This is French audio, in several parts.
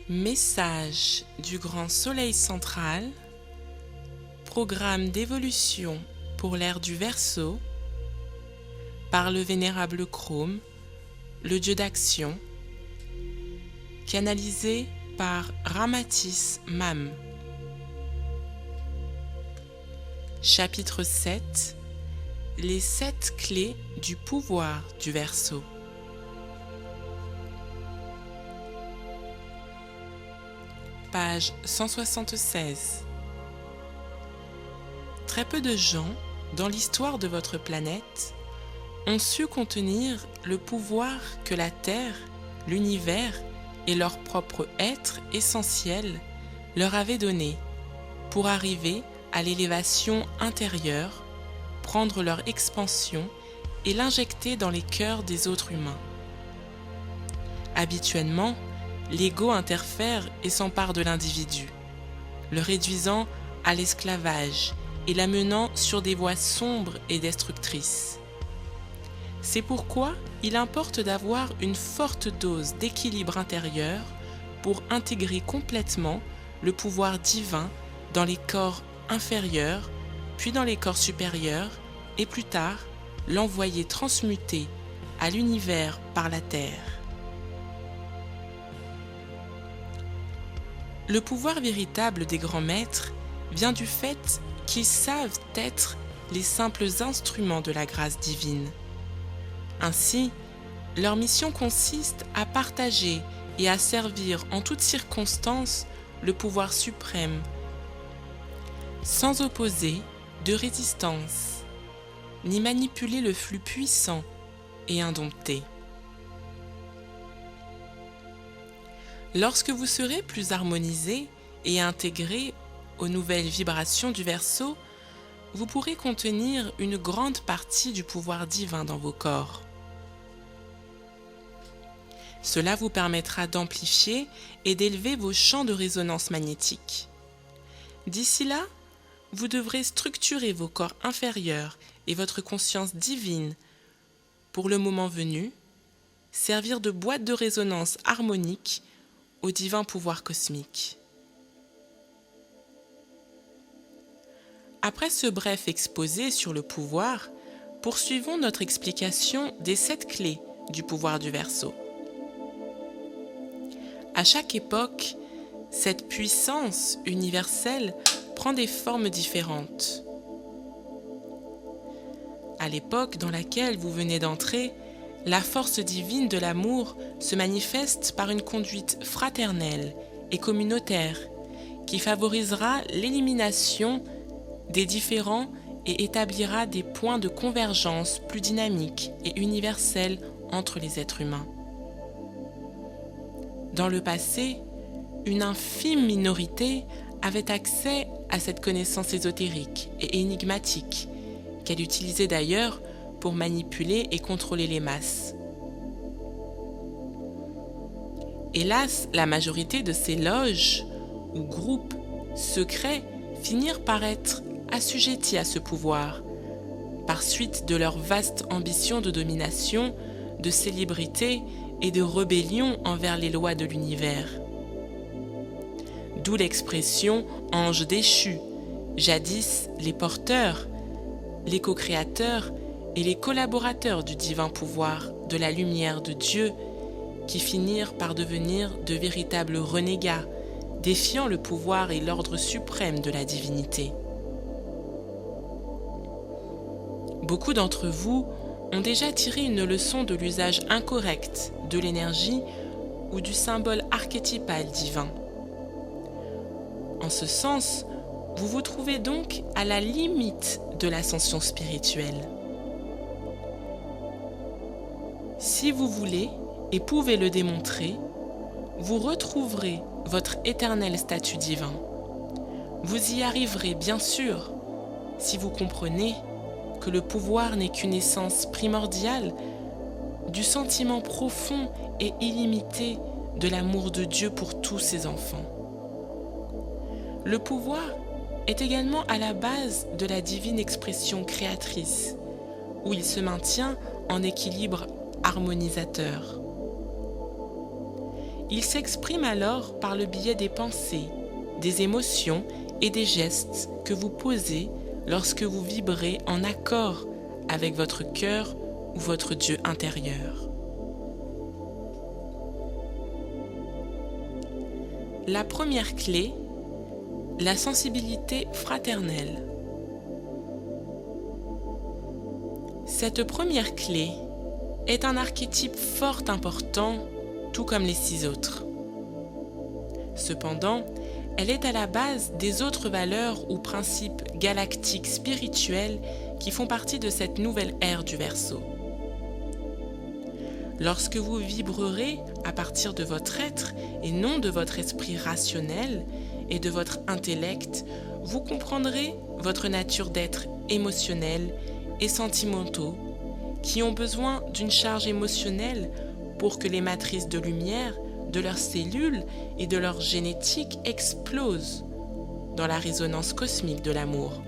Message du grand soleil central, programme d'évolution pour l'ère du Verseau, par le vénérable Chrome, le dieu d'action, canalisé par Ramatis Mam. Chapitre 7. Les 7 clés du pouvoir du Verseau. Page 176. Très peu de gens, dans l'histoire de votre planète, ont su contenir le pouvoir que la Terre, l'univers et leur propre être essentiel leur avaient donné pour arriver à l'élévation intérieure, prendre leur expansion et l'injecter dans les cœurs des autres humains. Habituellement, l'ego interfère et s'empare de l'individu, le réduisant à l'esclavage et l'amenant sur des voies sombres et destructrices. C'est pourquoi il importe d'avoir une forte dose d'équilibre intérieur pour intégrer complètement le pouvoir divin dans les corps inférieurs, puis dans les corps supérieurs, et plus tard, l'envoyer transmuter à l'univers par la Terre. Le pouvoir véritable des grands maîtres vient du fait qu'ils savent être les simples instruments de la grâce divine. Ainsi, leur mission consiste à partager et à servir en toutes circonstances le pouvoir suprême, sans opposer de résistance, ni manipuler le flux puissant et indompté. Lorsque vous serez plus harmonisé et intégré aux nouvelles vibrations du Verseau, vous pourrez contenir une grande partie du pouvoir divin dans vos corps. Cela vous permettra d'amplifier et d'élever vos champs de résonance magnétique. D'ici là, vous devrez structurer vos corps inférieurs et votre conscience divine pour le moment venu, servir de boîte de résonance harmonique au divin pouvoir cosmique. Après ce bref exposé sur le pouvoir, poursuivons notre explication des 7 clés du pouvoir du Verseau. À chaque époque, cette puissance universelle prend des formes différentes. À l'époque dans laquelle vous venez d'entrer, la force divine de l'amour se manifeste par une conduite fraternelle et communautaire qui favorisera l'élimination des différends et établira des points de convergence plus dynamiques et universels entre les êtres humains. Dans le passé, une infime minorité avait accès à cette connaissance ésotérique et énigmatique, qu'elle utilisait d'ailleurs pour manipuler et contrôler les masses. Hélas, la majorité de ces loges ou groupes secrets finirent par être assujettis à ce pouvoir, par suite de leur vaste ambition de domination, de célébrité et de rébellion envers les lois de l'univers. D'où l'expression « ange déchu », jadis les porteurs, les co-créateurs et les collaborateurs du divin pouvoir de la lumière de Dieu qui finirent par devenir de véritables renégats, défiant le pouvoir et l'ordre suprême de la divinité. Beaucoup d'entre vous ont déjà tiré une leçon de l'usage incorrect de l'énergie ou du symbole archétypal divin. En ce sens, vous vous trouvez donc à la limite de l'ascension spirituelle. Si vous voulez et pouvez le démontrer, vous retrouverez votre éternel statut divin. Vous y arriverez bien sûr si vous comprenez que le pouvoir n'est qu'une essence primordiale du sentiment profond et illimité de l'amour de Dieu pour tous ses enfants. Le pouvoir est également à la base de la divine expression créatrice, où il se maintient en équilibre harmonisateur. Il s'exprime alors par le biais des pensées, des émotions et des gestes que vous posez lorsque vous vibrez en accord avec votre cœur ou votre Dieu intérieur. La première clé, la sensibilité fraternelle. Cette première clé est un archétype fort important, tout comme les 6 autres. Cependant, elle est à la base des autres valeurs ou principes galactiques spirituels qui font partie de cette nouvelle ère du Verseau. Lorsque vous vibrerez à partir de votre être et non de votre esprit rationnel et de votre intellect, vous comprendrez votre nature d'être émotionnel et sentimentaux qui ont besoin d'une charge émotionnelle pour que les matrices de lumière de leurs cellules et de leur génétique explosent dans la résonance cosmique de l'amour.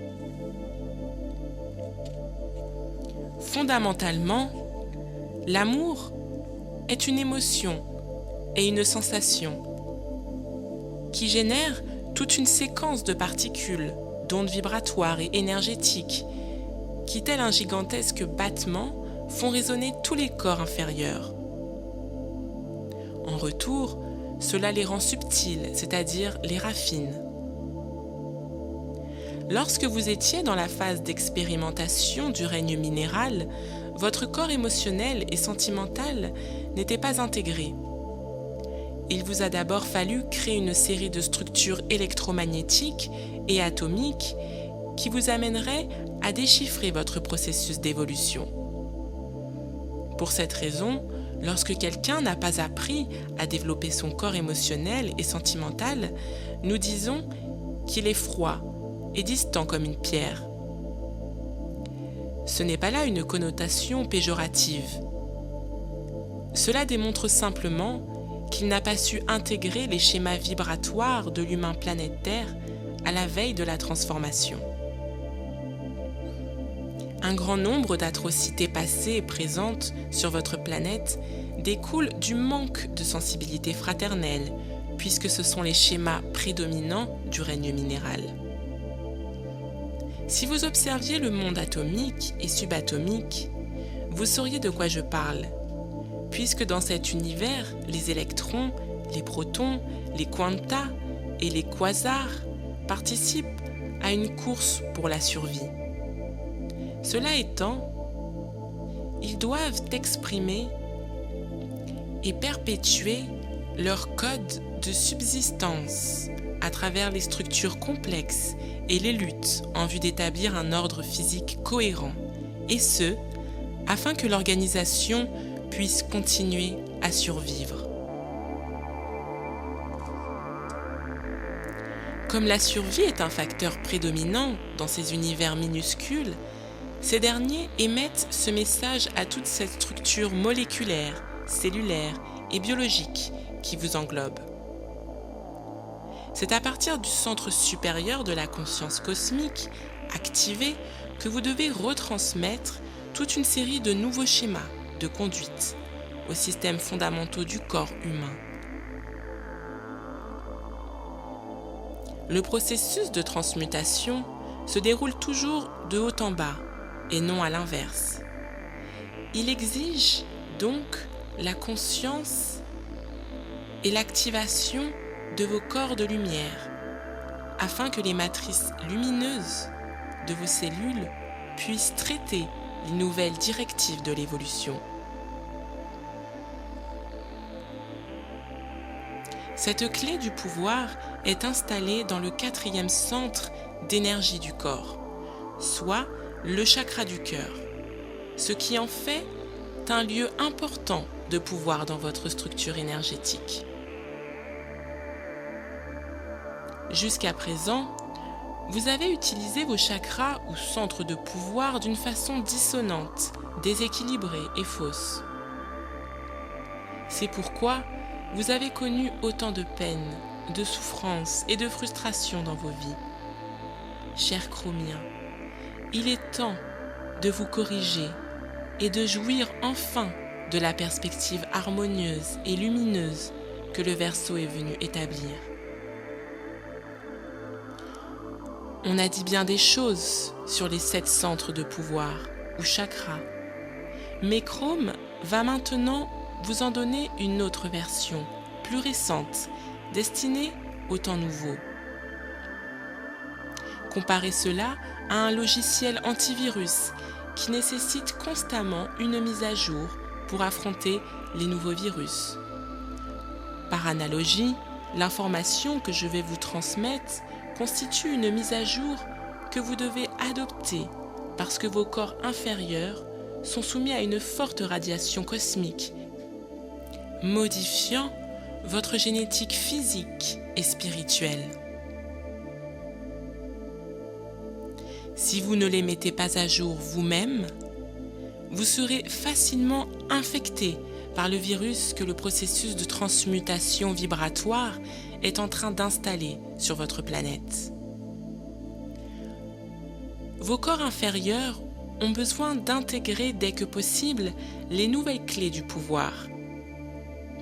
Fondamentalement, l'amour est une émotion et une sensation qui génère toute une séquence de particules, d'ondes vibratoires et énergétiques qui, tel un gigantesque battement, font résonner tous les corps inférieurs. En retour, cela les rend subtils, c'est-à-dire les raffine. Lorsque vous étiez dans la phase d'expérimentation du règne minéral, votre corps émotionnel et sentimental n'était pas intégré. Il vous a d'abord fallu créer une série de structures électromagnétiques et atomiques qui vous amèneraient à déchiffrer votre processus d'évolution. Pour cette raison, lorsque quelqu'un n'a pas appris à développer son corps émotionnel et sentimental, nous disons qu'il est froid et distant comme une pierre. Ce n'est pas là une connotation péjorative. Cela démontre simplement qu'il n'a pas su intégrer les schémas vibratoires de l'humain planète Terre à la veille de la transformation. Un grand nombre d'atrocités passées et présentes sur votre planète découlent du manque de sensibilité fraternelle, puisque ce sont les schémas prédominants du règne minéral. Si vous observiez le monde atomique et subatomique, vous sauriez de quoi je parle, puisque dans cet univers, les électrons, les protons, les quantas et les quasars participent à une course pour la survie. Cela étant, ils doivent exprimer et perpétuer leur code de subsistance à travers les structures complexes et les luttes en vue d'établir un ordre physique cohérent, et ce, afin que l'organisation puisse continuer à survivre. Comme la survie est un facteur prédominant dans ces univers minuscules, ces derniers émettent ce message à toute cette structure moléculaire, cellulaire et biologique qui vous englobe. C'est à partir du centre supérieur de la conscience cosmique, activé, que vous devez retransmettre toute une série de nouveaux schémas de conduite aux systèmes fondamentaux du corps humain. Le processus de transmutation se déroule toujours de haut en bas et non à l'inverse. Il exige donc la conscience et l'activation de vos corps de lumière afin que les matrices lumineuses de vos cellules puissent traiter les nouvelles directives de l'évolution. Cette clé du pouvoir est installée dans le 4e centre d'énergie du corps, soit le chakra du cœur, ce qui en fait un lieu important de pouvoir dans votre structure énergétique. Jusqu'à présent, vous avez utilisé vos chakras ou centres de pouvoir d'une façon dissonante, déséquilibrée et fausse. C'est pourquoi vous avez connu autant de peine, de souffrance et de frustration dans vos vies. Chers chromiens, il est temps de vous corriger et de jouir enfin de la perspective harmonieuse et lumineuse que le Verseau est venu établir. On a dit bien des choses sur les 7 centres de pouvoir ou chakras, mais Chrome va maintenant vous en donner une autre version, plus récente, destinée au temps nouveau. Comparez cela à un logiciel antivirus qui nécessite constamment une mise à jour pour affronter les nouveaux virus. Par analogie, l'information que je vais vous transmettre constitue une mise à jour que vous devez adopter parce que vos corps inférieurs sont soumis à une forte radiation cosmique, modifiant votre génétique physique et spirituelle. Si vous ne les mettez pas à jour vous-même, vous serez facilement infecté par le virus que le processus de transmutation vibratoire est en train d'installer sur votre planète. Vos corps inférieurs ont besoin d'intégrer dès que possible les nouvelles clés du pouvoir,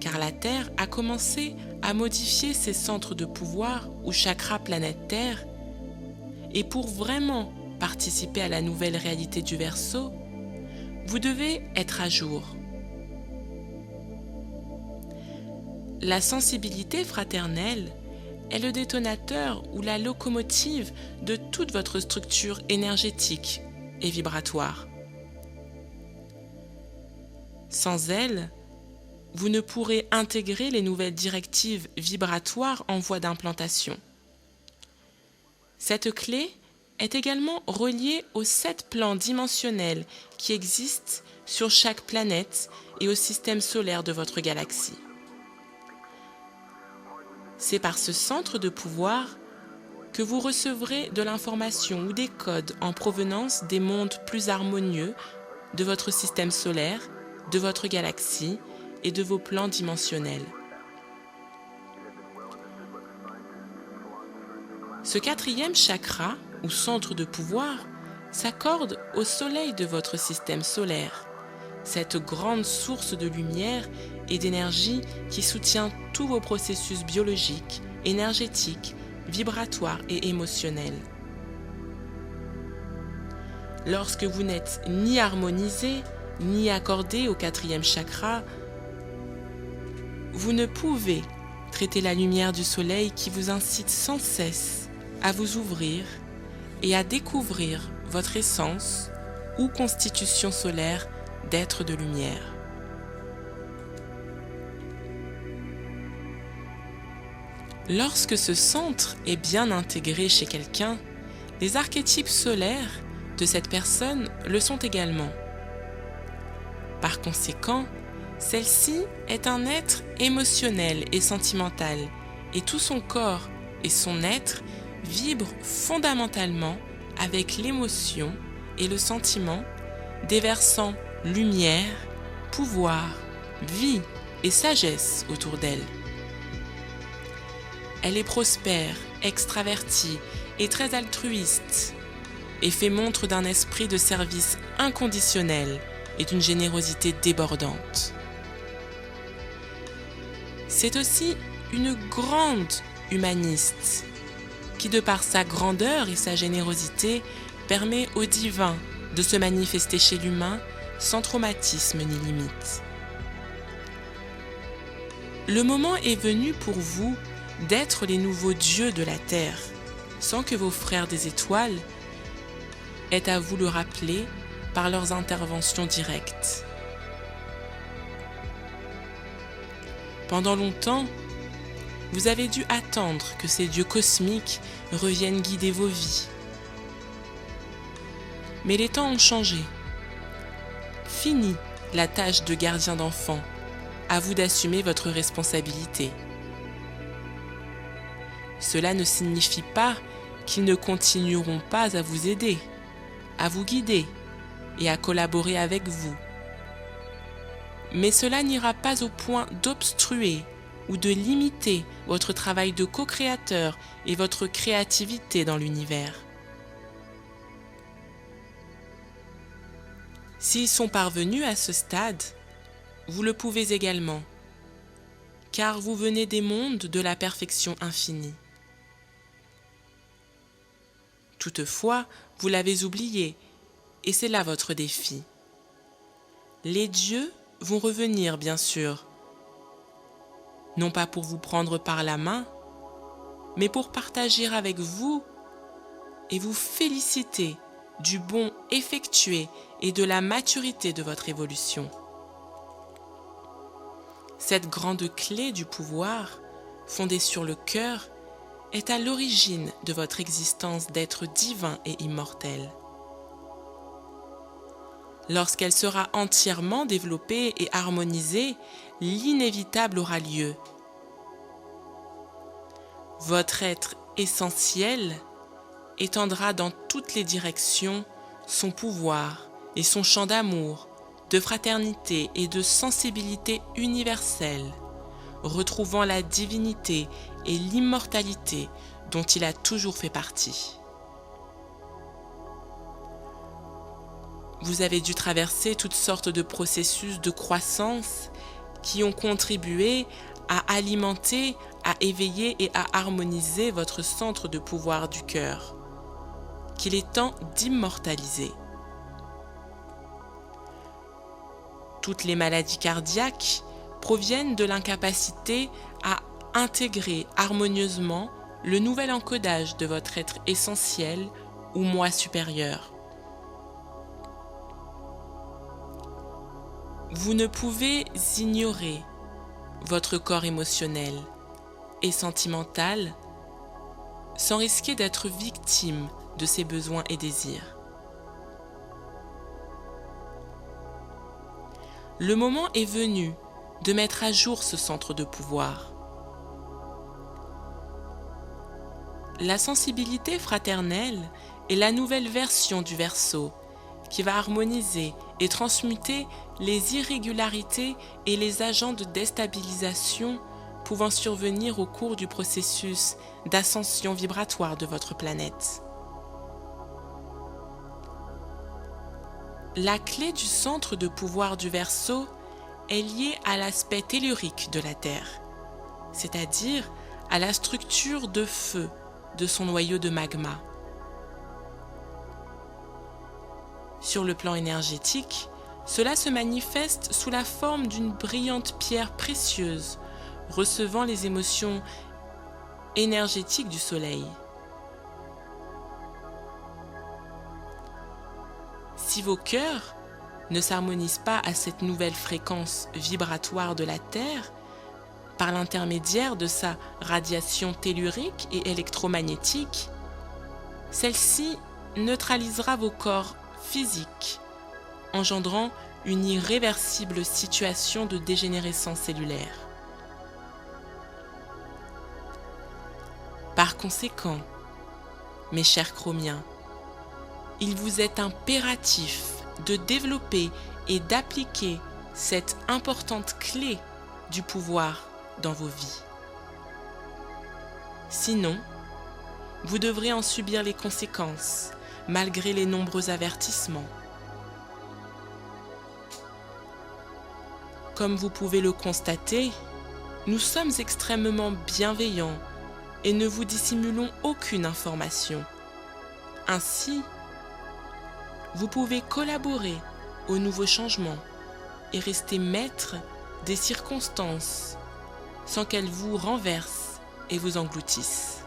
car la Terre a commencé à modifier ses centres de pouvoir ou chakras planète Terre, et pour vraiment participer à la nouvelle réalité du Verseau, vous devez être à jour. La sensibilité fraternelle est le détonateur ou la locomotive de toute votre structure énergétique et vibratoire. Sans elle, vous ne pourrez intégrer les nouvelles directives vibratoires en voie d'implantation. Cette clé est également reliée aux 7 plans dimensionnels qui existent sur chaque planète et au système solaire de votre galaxie. C'est par ce centre de pouvoir que vous recevrez de l'information ou des codes en provenance des mondes plus harmonieux de votre système solaire, de votre galaxie et de vos plans dimensionnels. Ce 4e chakra, ou centre de pouvoir, s'accorde au soleil de votre système solaire, cette grande source de lumière et d'énergie qui soutient tous vos processus biologiques, énergétiques, vibratoires et émotionnels. Lorsque vous n'êtes ni harmonisé, ni accordé au 4e chakra, vous ne pouvez traiter la lumière du soleil qui vous incite sans cesse à vous ouvrir et à découvrir votre essence ou constitution solaire d'être de lumière. Lorsque ce centre est bien intégré chez quelqu'un, les archétypes solaires de cette personne le sont également. Par conséquent, celle-ci est un être émotionnel et sentimental, et tout son corps et son être vibrent fondamentalement avec l'émotion et le sentiment, déversant lumière, pouvoir, vie et sagesse autour d'elle. Elle est prospère, extravertie et très altruiste, et fait montre d'un esprit de service inconditionnel et d'une générosité débordante. C'est aussi une grande humaniste qui, de par sa grandeur et sa générosité, permet au divin de se manifester chez l'humain sans traumatisme ni limite. Le moment est venu pour vous d'être les nouveaux dieux de la terre, sans que vos frères des étoiles aient à vous le rappeler par leurs interventions directes. Pendant longtemps, vous avez dû attendre que ces dieux cosmiques reviennent guider vos vies. Mais les temps ont changé. Fini la tâche de gardien d'enfant, à vous d'assumer votre responsabilité. Cela ne signifie pas qu'ils ne continueront pas à vous aider, à vous guider et à collaborer avec vous. Mais cela n'ira pas au point d'obstruer ou de limiter votre travail de co-créateur et votre créativité dans l'univers. S'ils sont parvenus à ce stade, vous le pouvez également, car vous venez des mondes de la perfection infinie. Toutefois, vous l'avez oublié, et c'est là votre défi. Les dieux vont revenir, bien sûr, non pas pour vous prendre par la main, mais pour partager avec vous et vous féliciter du bond effectué et de la maturité de votre évolution. Cette grande clé du pouvoir, fondée sur le cœur, est à l'origine de votre existence d'être divin et immortel. Lorsqu'elle sera entièrement développée et harmonisée, l'inévitable aura lieu. Votre être essentiel étendra dans toutes les directions son pouvoir et son champ d'amour, de fraternité et de sensibilité universelle, retrouvant la divinité et l'immortalité dont il a toujours fait partie. Vous avez dû traverser toutes sortes de processus de croissance qui ont contribué à alimenter, à éveiller et à harmoniser votre centre de pouvoir du cœur, qu'il est temps d'immortaliser. Toutes les maladies cardiaques proviennent de l'incapacité à intégrer harmonieusement le nouvel encodage de votre être essentiel ou moi supérieur. Vous ne pouvez ignorer votre corps émotionnel et sentimental sans risquer d'être victime de ses besoins et désirs. Le moment est venu de mettre à jour ce centre de pouvoir. La sensibilité fraternelle est la nouvelle version du Verseau qui va harmoniser et transmuter les irrégularités et les agents de déstabilisation pouvant survenir au cours du processus d'ascension vibratoire de votre planète. La clé du centre de pouvoir du Verseau est liée à l'aspect tellurique de la Terre, c'est-à-dire à la structure de feu de son noyau de magma. Sur le plan énergétique, cela se manifeste sous la forme d'une brillante pierre précieuse, recevant les émotions énergétiques du Soleil. Si vos cœurs ne s'harmonisent pas à cette nouvelle fréquence vibratoire de la Terre, par l'intermédiaire de sa radiation tellurique et électromagnétique, celle-ci neutralisera vos corps physiques, engendrant une irréversible situation de dégénérescence cellulaire. Par conséquent, mes chers chromiens, il vous est impératif de développer et d'appliquer cette importante clé du pouvoir dans vos vies. Sinon, vous devrez en subir les conséquences, malgré les nombreux avertissements. Comme vous pouvez le constater, nous sommes extrêmement bienveillants et ne vous dissimulons aucune information. Ainsi, vous pouvez collaborer aux nouveaux changements et rester maître des circonstances sans qu'elles vous renversent et vous engloutissent.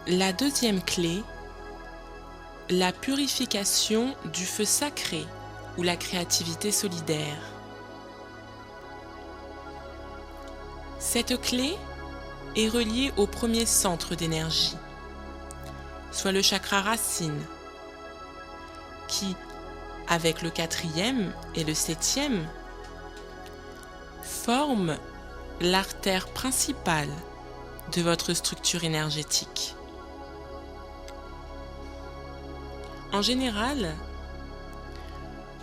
La deuxième clé, la purification du feu sacré ou la créativité solidaire. Cette clé est reliée au premier centre d'énergie, soit le chakra racine, qui, avec le 4e et le 7e, forme l'artère principale de votre structure énergétique. En général,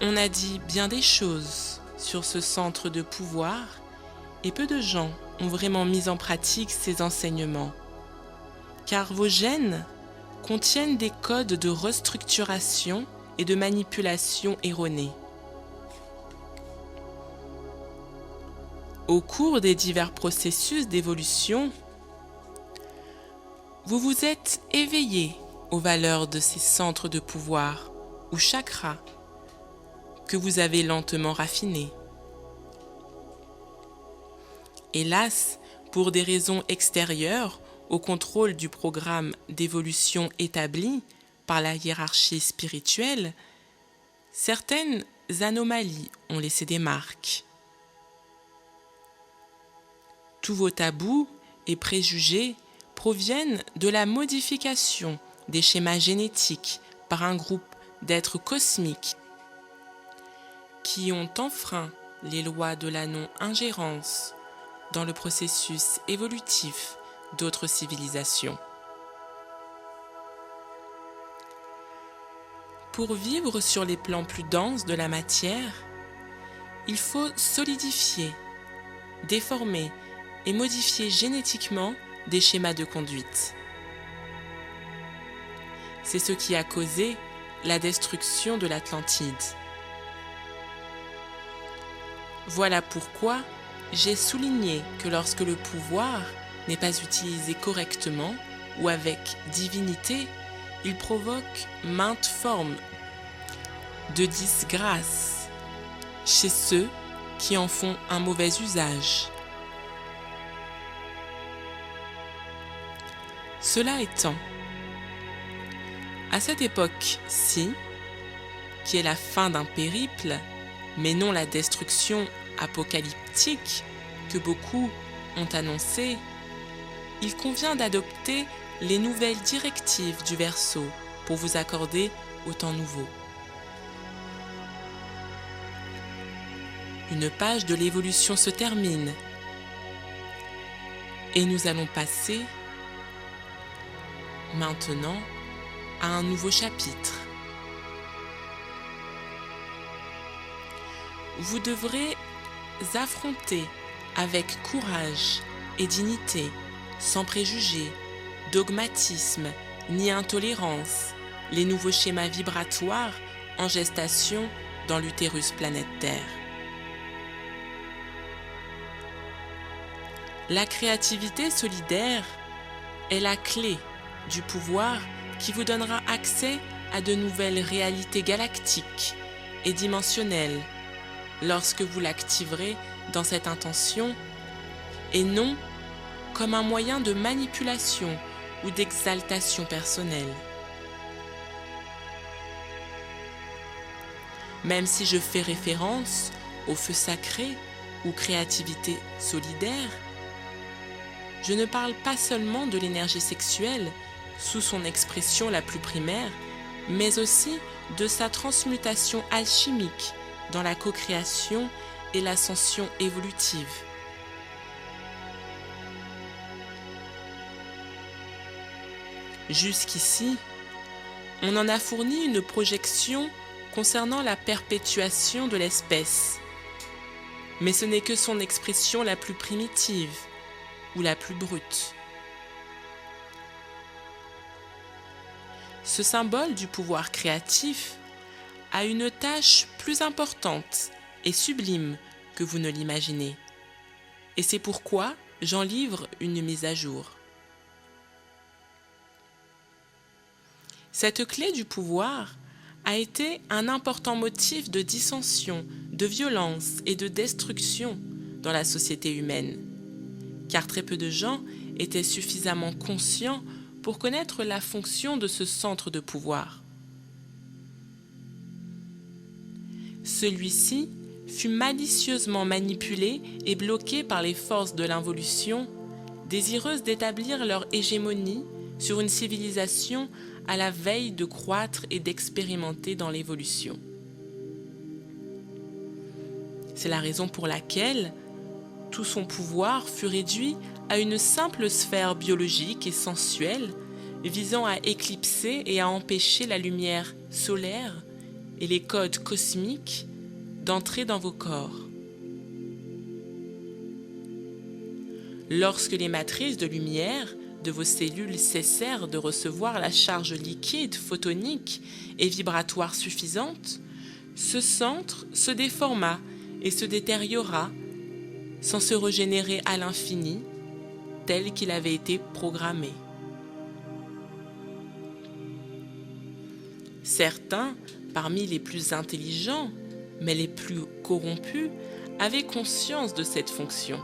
on a dit bien des choses sur ce centre de pouvoir et peu de gens ont vraiment mis en pratique ces enseignements, car vos gènes contiennent des codes de restructuration et de manipulation erronés. Au cours des divers processus d'évolution, vous vous êtes éveillé aux valeurs de ces centres de pouvoir ou chakras que vous avez lentement raffinés. Hélas, pour des raisons extérieures au contrôle du programme d'évolution établi par la hiérarchie spirituelle, certaines anomalies ont laissé des marques. Tous vos tabous et préjugés proviennent de la modification des schémas génétiques par un groupe d'êtres cosmiques qui ont enfreint les lois de la non-ingérence dans le processus évolutif d'autres civilisations. Pour vivre sur les plans plus denses de la matière, il faut solidifier, déformer et modifier génétiquement des schémas de conduite. C'est ce qui a causé la destruction de l'Atlantide. Voilà pourquoi j'ai souligné que lorsque le pouvoir n'est pas utilisé correctement ou avec divinité, il provoque maintes formes de disgrâce chez ceux qui en font un mauvais usage. Cela étant, à cette époque-ci, qui est la fin d'un périple, mais non la destruction apocalyptique que beaucoup ont annoncée, il convient d'adopter les nouvelles directives du Verseau pour vous accorder au temps nouveau. Une page de l'évolution se termine et nous allons passer maintenant à un nouveau chapitre. Vous devrez affronter avec courage et dignité, sans préjugés, dogmatisme ni intolérance, les nouveaux schémas vibratoires en gestation dans l'utérus planète Terre. La créativité solidaire est la clé du pouvoir qui vous donnera accès à de nouvelles réalités galactiques et dimensionnelles lorsque vous l'activerez dans cette intention et non comme un moyen de manipulation ou d'exaltation personnelle. Même si je fais référence au feu sacré ou créativité solidaire, je ne parle pas seulement de l'énergie sexuelle sous son expression la plus primaire, mais aussi de sa transmutation alchimique dans la co-création et l'ascension évolutive. Jusqu'ici, on en a fourni une projection concernant la perpétuation de l'espèce, mais ce n'est que son expression la plus primitive ou la plus brute. Ce symbole du pouvoir créatif a une tâche plus importante et sublime que vous ne l'imaginez, et c'est pourquoi j'en livre une mise à jour. Cette clé du pouvoir a été un important motif de dissension, de violence et de destruction dans la société humaine, car très peu de gens étaient suffisamment conscients pour connaître la fonction de ce centre de pouvoir. Celui-ci fut malicieusement manipulé et bloqué par les forces de l'involution, désireuses d'établir leur hégémonie sur une civilisation à la veille de croître et d'expérimenter dans l'évolution. C'est la raison pour laquelle tout son pouvoir fut réduit à une simple sphère biologique et sensuelle visant à éclipser et à empêcher la lumière solaire et les codes cosmiques d'entrer dans vos corps. Lorsque les matrices de lumière de vos cellules cessèrent de recevoir la charge liquide, photonique et vibratoire suffisante, ce centre se déforma et se détériora sans se régénérer à l'infini tel qu'il avait été programmé. Certains, parmi les plus intelligents, mais les plus corrompus, avaient conscience de cette fonction.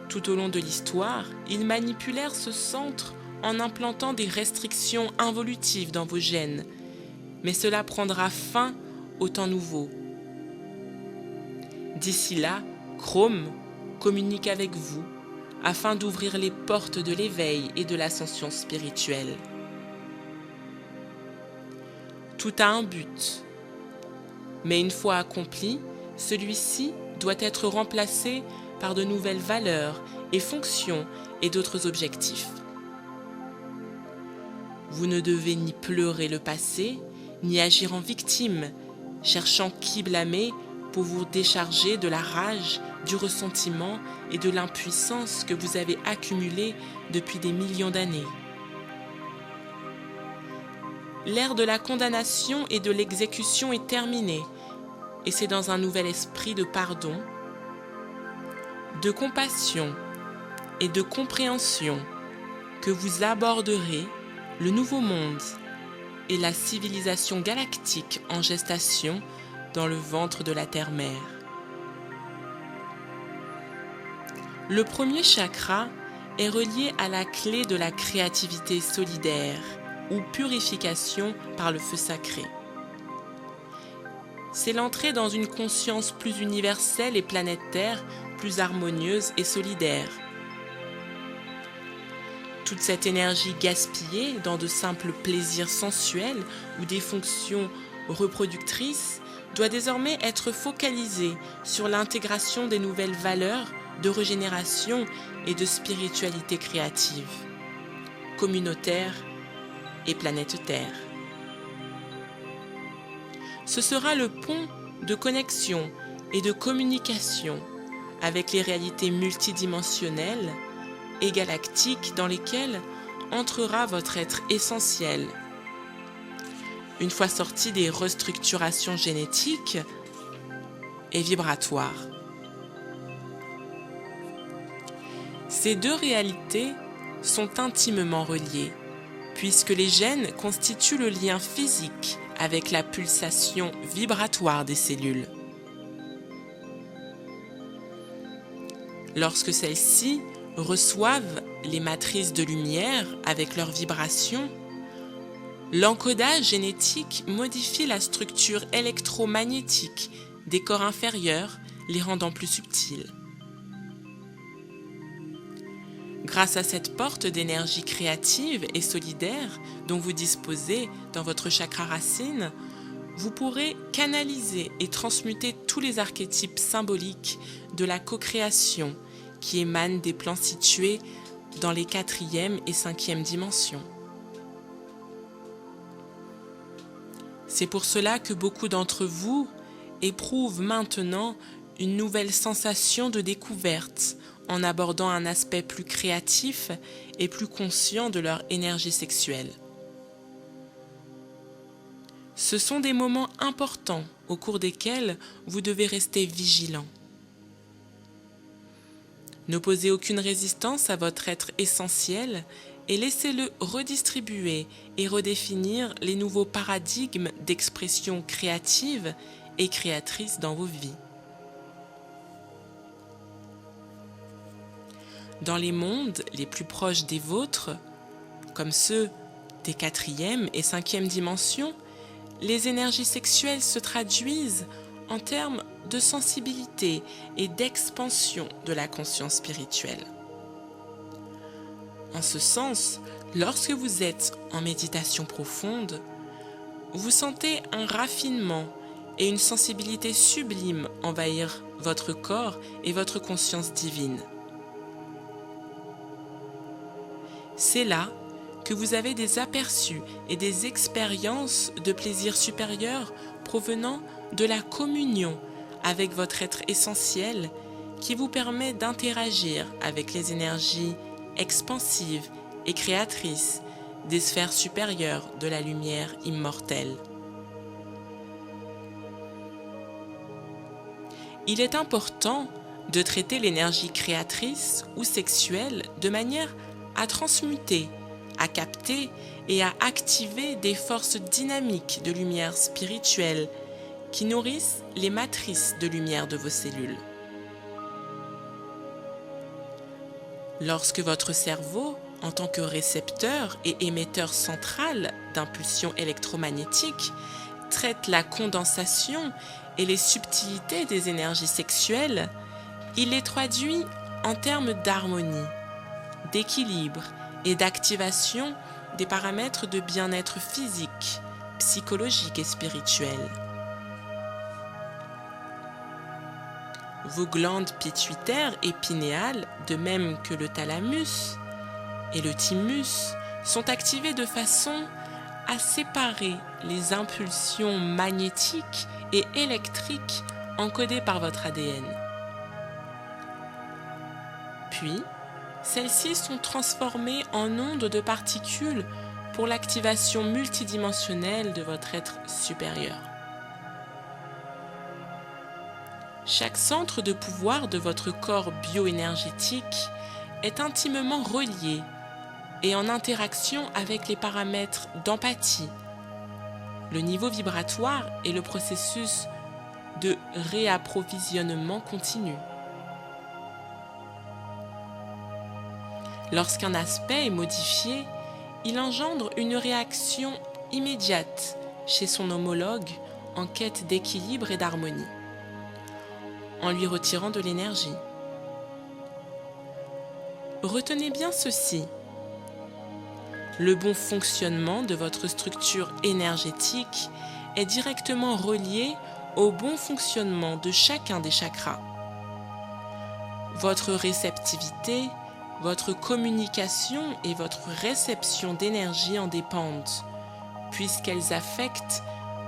Tout au long de l'histoire, ils manipulèrent ce centre en implantant des restrictions involutives dans vos gènes, mais cela prendra fin au temps nouveau. D'ici là, Chrome communique avec vous afin d'ouvrir les portes de l'éveil et de l'ascension spirituelle. Tout a un but, mais une fois accompli, celui-ci doit être remplacé par de nouvelles valeurs et fonctions et d'autres objectifs. Vous ne devez ni pleurer le passé, ni agir en victime, cherchant qui blâmer pour vous décharger de la rage, du ressentiment et de l'impuissance que vous avez accumulée depuis des millions d'années. L'ère de la condamnation et de l'exécution est terminée, et c'est dans un nouvel esprit de pardon, de compassion et de compréhension que vous aborderez le nouveau monde et la civilisation galactique en gestation dans le ventre de la Terre-Mère. Le premier chakra est relié à la clé de la créativité solidaire ou purification par le feu sacré. C'est l'entrée dans une conscience plus universelle et planétaire, plus harmonieuse et solidaire. Toute cette énergie gaspillée dans de simples plaisirs sensuels ou des fonctions reproductrices doit désormais être focalisée sur l'intégration des nouvelles valeurs de régénération et de spiritualité créative, communautaire et planète Terre. Ce sera le pont de connexion et de communication avec les réalités multidimensionnelles et galactiques dans lesquelles entrera votre être essentiel. Une fois sorti des restructurations génétiques et vibratoires. Ces deux réalités sont intimement reliées, puisque les gènes constituent le lien physique avec la pulsation vibratoire des cellules. Lorsque celles-ci reçoivent les matrices de lumière avec leurs vibrations, l'encodage génétique modifie la structure électromagnétique des corps inférieurs, les rendant plus subtils. Grâce à cette porte d'énergie créative et solidaire dont vous disposez dans votre chakra racine, vous pourrez canaliser et transmuter tous les archétypes symboliques de la co-création qui émanent des plans situés dans les 4e et 5e dimensions. C'est pour cela que beaucoup d'entre vous éprouvent maintenant une nouvelle sensation de découverte en abordant un aspect plus créatif et plus conscient de leur énergie sexuelle. Ce sont des moments importants au cours desquels vous devez rester vigilant. N'opposez aucune résistance à votre être essentiel et laissez-le redistribuer et redéfinir les nouveaux paradigmes d'expression créative et créatrice dans vos vies. Dans les mondes les plus proches des vôtres, comme ceux des 4e et 5e dimensions, les énergies sexuelles se traduisent en termes de sensibilité et d'expansion de la conscience spirituelle. En ce sens, lorsque vous êtes en méditation profonde, vous sentez un raffinement et une sensibilité sublime envahir votre corps et votre conscience divine. C'est là que vous avez des aperçus et des expériences de plaisir supérieur provenant de la communion avec votre être essentiel qui vous permet d'interagir avec les énergies expansive et créatrice des sphères supérieures de la lumière immortelle. Il est important de traiter l'énergie créatrice ou sexuelle de manière à transmuter, à capter et à activer des forces dynamiques de lumière spirituelle qui nourrissent les matrices de lumière de vos cellules. Lorsque votre cerveau, en tant que récepteur et émetteur central d'impulsions électromagnétiques, traite la condensation et les subtilités des énergies sexuelles, il les traduit en termes d'harmonie, d'équilibre et d'activation des paramètres de bien-être physique, psychologique et spirituel. Vos glandes pituitaires et pinéales, de même que le thalamus et le thymus, sont activées de façon à séparer les impulsions magnétiques et électriques encodées par votre ADN. Puis, celles-ci sont transformées en ondes de particules pour l'activation multidimensionnelle de votre être supérieur. Chaque centre de pouvoir de votre corps bioénergétique est intimement relié et en interaction avec les paramètres d'empathie, le niveau vibratoire et le processus de réapprovisionnement continu. Lorsqu'un aspect est modifié, il engendre une réaction immédiate chez son homologue en quête d'équilibre et d'harmonie, en lui retirant de l'énergie. Retenez bien ceci. Le bon fonctionnement de votre structure énergétique est directement relié au bon fonctionnement de chacun des chakras. Votre réceptivité, votre communication et votre réception d'énergie en dépendent, puisqu'elles affectent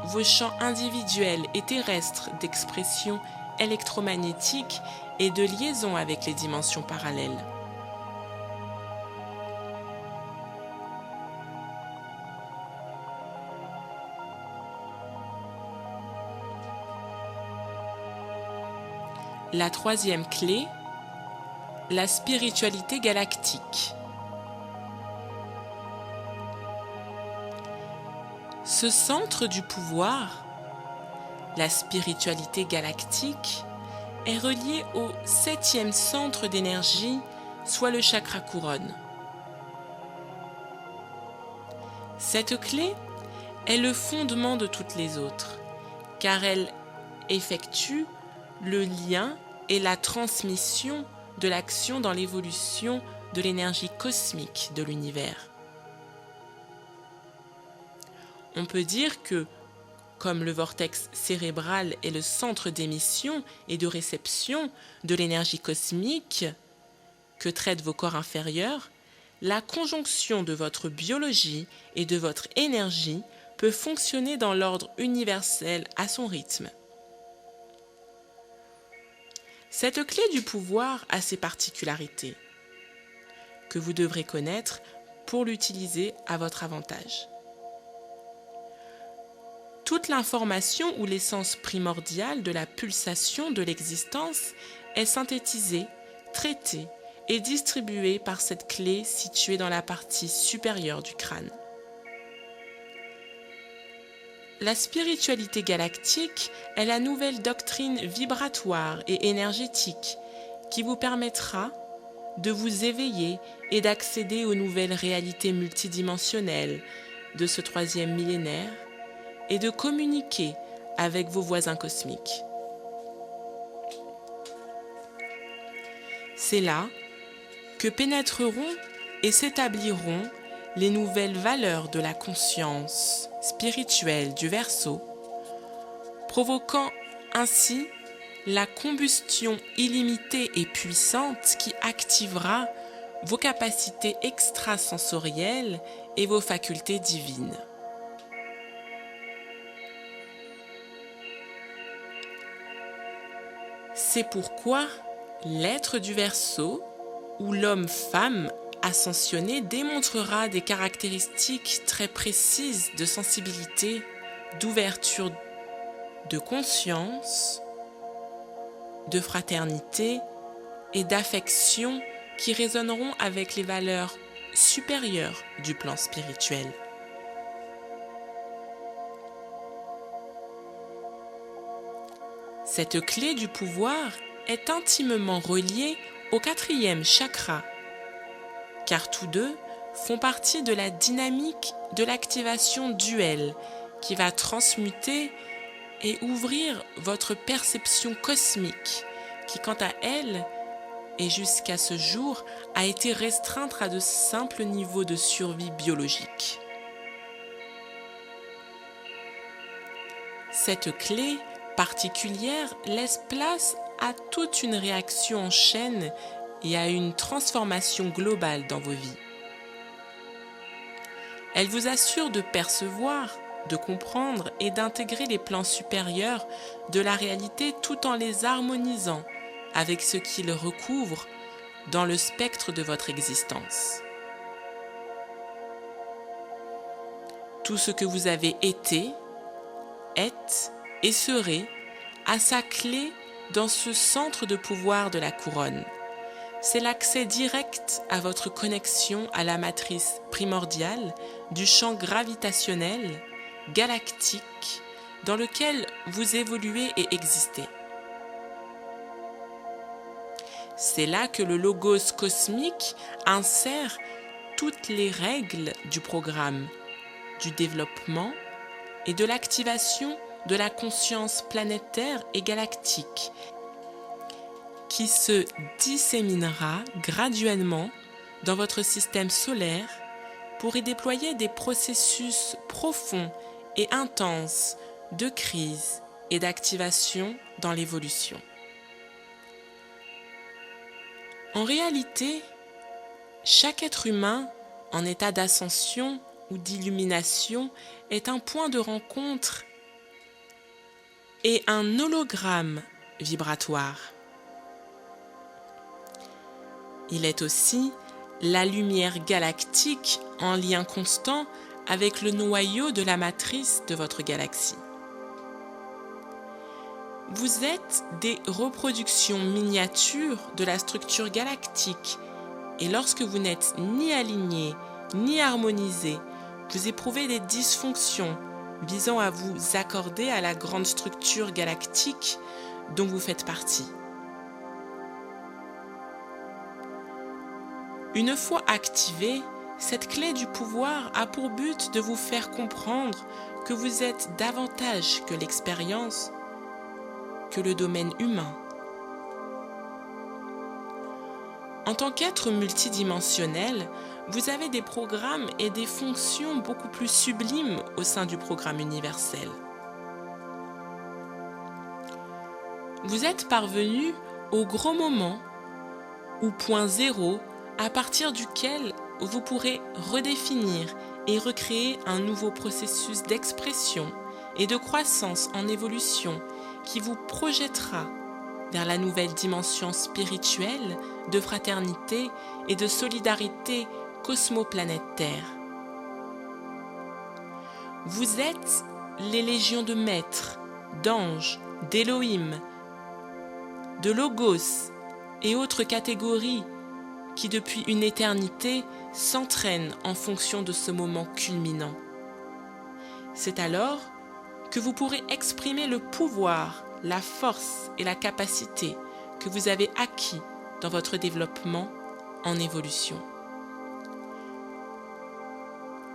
vos champs individuels et terrestres d'expression électromagnétique et de liaison avec les dimensions parallèles. La troisième clé, la spiritualité galactique. Ce centre du pouvoir, la spiritualité galactique, est relié au 7e centre d'énergie, soit le chakra couronne. Cette clé est le fondement de toutes les autres, car elle effectue le lien et la transmission de l'action dans l'évolution de l'énergie cosmique de l'univers. On peut dire que, comme le vortex cérébral est le centre d'émission et de réception de l'énergie cosmique que traitent vos corps inférieurs, la conjonction de votre biologie et de votre énergie peut fonctionner dans l'ordre universel à son rythme. Cette clé du pouvoir a ses particularités que vous devrez connaître pour l'utiliser à votre avantage. Toute l'information ou l'essence primordiale de la pulsation de l'existence est synthétisée, traitée et distribuée par cette clé située dans la partie supérieure du crâne. La spiritualité galactique est la nouvelle doctrine vibratoire et énergétique qui vous permettra de vous éveiller et d'accéder aux nouvelles réalités multidimensionnelles de ce 3e millénaire et de communiquer avec vos voisins cosmiques. C'est là que pénétreront et s'établiront les nouvelles valeurs de la conscience spirituelle du Verseau, provoquant ainsi la combustion illimitée et puissante qui activera vos capacités extrasensorielles et vos facultés divines. C'est pourquoi l'être du Verseau, ou l'homme-femme ascensionné démontrera des caractéristiques très précises de sensibilité, d'ouverture de conscience, de fraternité et d'affection qui résonneront avec les valeurs supérieures du plan spirituel. Cette clé du pouvoir est intimement reliée au 4e chakra, car tous deux font partie de la dynamique de l'activation duelle qui va transmuter et ouvrir votre perception cosmique qui, quant à elle, et jusqu'à ce jour, a été restreinte à de simples niveaux de survie biologique. Cette clé particulière laisse place à toute une réaction en chaîne et à une transformation globale dans vos vies. Elle vous assure de percevoir, de comprendre et d'intégrer les plans supérieurs de la réalité tout en les harmonisant avec ce qu'ils recouvrent dans le spectre de votre existence. Tout ce que vous avez été, êtes et serez a sa clé dans ce centre de pouvoir de la couronne. C'est l'accès direct à votre connexion à la matrice primordiale du champ gravitationnel, galactique, dans lequel vous évoluez et existez. C'est là que le logos cosmique insère toutes les règles du programme, du développement et de l'activation de la conscience planétaire et galactique qui se disséminera graduellement dans votre système solaire pour y déployer des processus profonds et intenses de crise et d'activation dans l'évolution. En réalité, chaque être humain en état d'ascension ou d'illumination est un point de rencontre et un hologramme vibratoire. Il est aussi la lumière galactique en lien constant avec le noyau de la matrice de votre galaxie. Vous êtes des reproductions miniatures de la structure galactique et lorsque vous n'êtes ni aligné ni harmonisé, vous éprouvez des dysfonctions visant à vous accorder à la grande structure galactique dont vous faites partie. Une fois activée, cette clé du pouvoir a pour but de vous faire comprendre que vous êtes davantage que l'expérience, que le domaine humain. En tant qu'être multidimensionnel, vous avez des programmes et des fonctions beaucoup plus sublimes au sein du programme universel. Vous êtes parvenu au gros moment, ou point zéro, à partir duquel vous pourrez redéfinir et recréer un nouveau processus d'expression et de croissance en évolution qui vous projettera vers la nouvelle dimension spirituelle de fraternité et de solidarité cosmoplanétaire. Vous êtes les légions de maîtres, d'anges, d'Élohim, de Logos et autres catégories qui depuis une éternité s'entraînent en fonction de ce moment culminant. C'est alors que vous pourrez exprimer le pouvoir, la force et la capacité que vous avez acquis dans votre développement en évolution.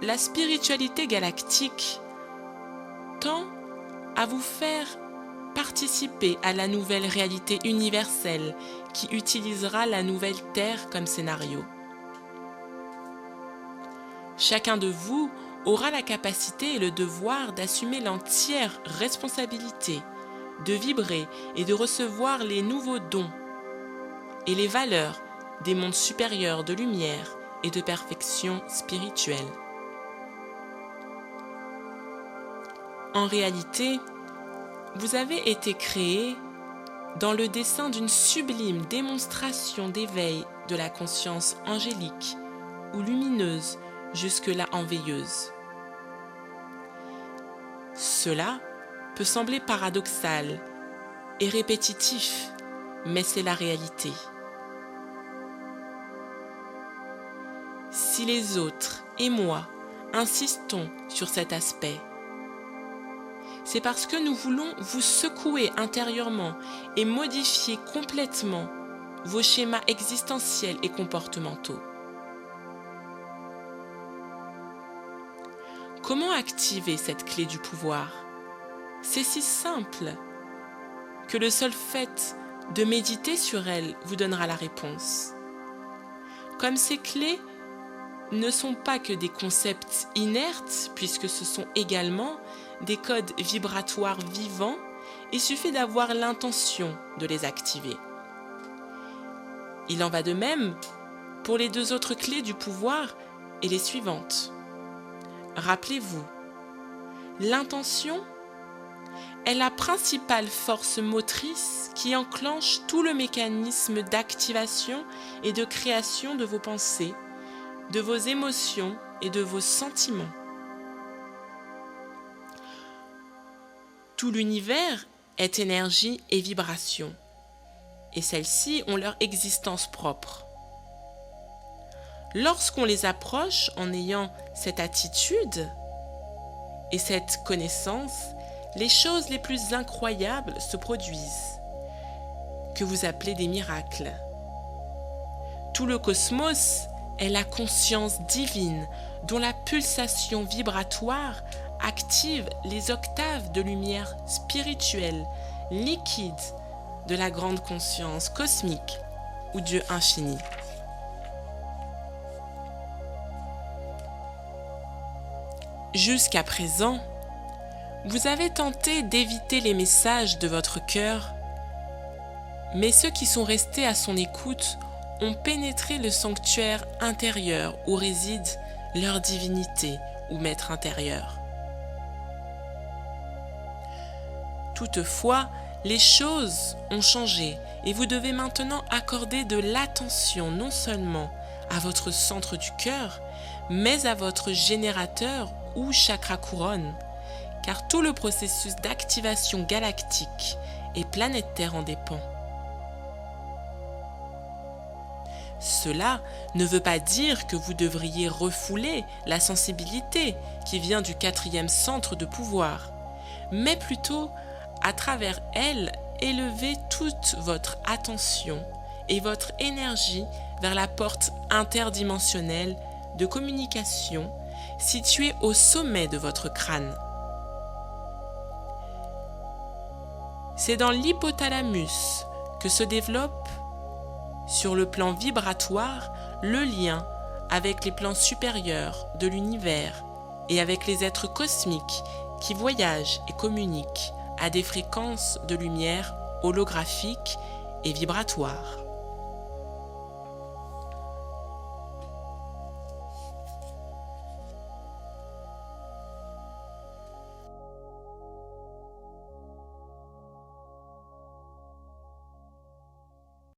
La spiritualité galactique tend à vous faire participer à la nouvelle réalité universelle qui utilisera la nouvelle Terre comme scénario. Chacun de vous aura la capacité et le devoir d'assumer l'entière responsabilité, de vibrer et de recevoir les nouveaux dons et les valeurs des mondes supérieurs de lumière et de perfection spirituelle. En réalité, vous avez été créé dans le dessein d'une sublime démonstration d'éveil de la conscience angélique ou lumineuse jusque-là en veilleuse. Cela peut sembler paradoxal et répétitif, mais c'est la réalité. Si les autres et moi insistons sur cet aspect, c'est parce que nous voulons vous secouer intérieurement et modifier complètement vos schémas existentiels et comportementaux. Comment activer cette clé du pouvoir? C'est si simple que le seul fait de méditer sur elle vous donnera la réponse. Comme ces clés ne sont pas que des concepts inertes, puisque ce sont également des codes vibratoires vivants, il suffit d'avoir l'intention de les activer. Il en va de même pour les deux autres clés du pouvoir et les suivantes. Rappelez-vous, l'intention est la principale force motrice qui enclenche tout le mécanisme d'activation et de création de vos pensées, de vos émotions et de vos sentiments. Tout l'univers est énergie et vibration, et celles-ci ont leur existence propre. Lorsqu'on les approche en ayant cette attitude et cette connaissance, les choses les plus incroyables se produisent, que vous appelez des miracles. Tout le cosmos est la conscience divine dont la pulsation vibratoire active les octaves de lumière spirituelle, liquide de la grande conscience cosmique ou Dieu infini. Jusqu'à présent, vous avez tenté d'éviter les messages de votre cœur, mais ceux qui sont restés à son écoute ont pénétré le sanctuaire intérieur où réside leur divinité ou maître intérieur. Toutefois, les choses ont changé et vous devez maintenant accorder de l'attention non seulement à votre centre du cœur, mais à votre générateur ou chakra couronne, car tout le processus d'activation galactique et planétaire en dépend. Cela ne veut pas dire que vous devriez refouler la sensibilité qui vient du 4e centre de pouvoir, mais plutôt, à travers elle, élever toute votre attention et votre énergie vers la porte interdimensionnelle de communication située au sommet de votre crâne. C'est dans l'hypothalamus que se développe, sur le plan vibratoire, le lien avec les plans supérieurs de l'univers et avec les êtres cosmiques qui voyagent et communiquent à des fréquences de lumière holographiques et vibratoires.